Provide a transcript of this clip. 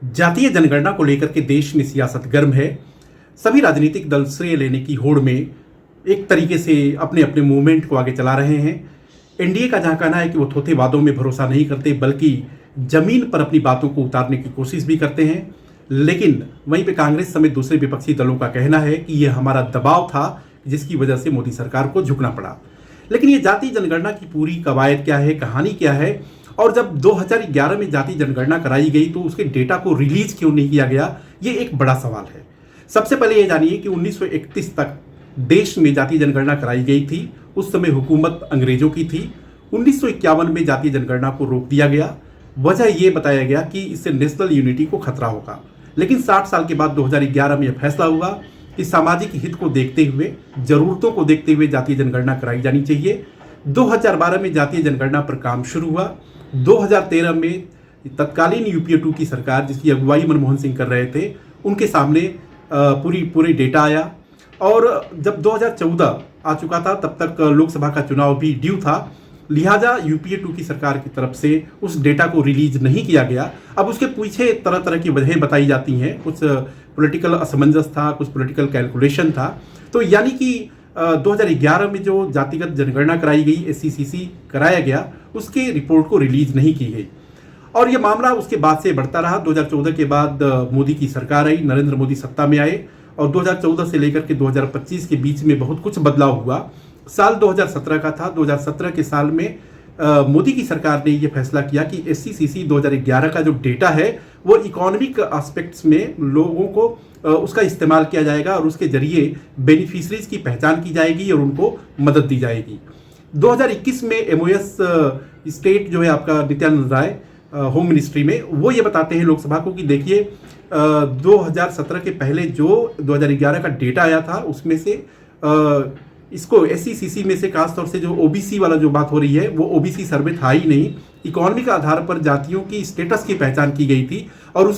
जातीय जनगणना को लेकर के देश में सियासत गर्म है। सभी राजनीतिक दल श्रेय लेने की होड़ में एक तरीके से अपने अपने मूवमेंट को आगे चला रहे हैं। एनडीए का जहां कहना है कि वो थोथे वादों में भरोसा नहीं करते बल्कि जमीन पर अपनी बातों को उतारने की कोशिश भी करते हैं, लेकिन वहीं पे कांग्रेस समेत दूसरे विपक्षी दलों का कहना है कि यह हमारा दबाव था जिसकी वजह से मोदी सरकार को झुकना पड़ा। लेकिन ये जातीय जनगणना की पूरी कवायद क्या है, कहानी क्या है, और जब 2011 में जातीय जनगणना कराई गई तो उसके डेटा को रिलीज क्यों नहीं किया गया, ये एक बड़ा सवाल है। सबसे पहले ये जानिए कि 1931 तक देश में जातीय जनगणना कराई गई थी। उस समय हुकूमत अंग्रेजों की थी। 1951 में जातीय जनगणना को रोक दिया गया। वजह यह बताया गया कि इससे नेशनल यूनिटी को खतरा होगा। लेकिन 60 साल के बाद 2011 में यह फैसला हुआ कि सामाजिक हित को देखते हुए, जरूरतों को देखते हुए जातीय जनगणना कराई जानी चाहिए। 2012 में जातीय जनगणना पर काम शुरू हुआ। 2013 में तत्कालीन यूपीए 2 की सरकार, जिसकी अगुवाई मनमोहन सिंह कर रहे थे, उनके सामने पूरी डेटा आया। और जब 2014 आ चुका था तब तक लोकसभा का चुनाव भी ड्यू था, लिहाजा यूपीए 2 की सरकार की तरफ से उस डेटा को रिलीज नहीं किया गया। अब उसके पीछे तरह तरह की वजहें बताई जाती हैं। कुछ पॉलिटिकल असमंजस था, कुछ पॉलिटिकल कैलकुलेशन था। तो यानी कि 2011 में जो जातिगत जनगणना कराई गई, एससीसीसी कराया गया, उसके रिपोर्ट को रिलीज नहीं की गई और ये मामला उसके बाद से बढ़ता रहा। 2014 के बाद मोदी की सरकार आई, नरेंद्र मोदी सत्ता में आए और 2014 से लेकर के 2025 के बीच में बहुत कुछ बदलाव हुआ। साल 2017 का था। 2017 के साल में मोदी की सरकार ने यह फैसला किया कि एससीसीसी 2011 का जो डेटा है वो इकोनॉमिक एस्पेक्ट्स में लोगों को उसका इस्तेमाल किया जाएगा और उसके जरिए बेनिफिशरीज की पहचान की जाएगी और उनको मदद दी जाएगी। 2021 में एमओएस स्टेट जो है आपका नित्यानंद राय होम मिनिस्ट्री में, वो ये बताते हैं लोकसभा को कि देखिए 2017 के पहले जो 2011 का डेटा आया था उसमें से इसको एससीसीसी में से खासतौर से जो ओबीसी वाला जो बात हो रही है वो ओबीसी सर्वे था ही नहीं। इकोनॉमी के आधार पर जातियों की स्टेटस की पहचान की गई थी और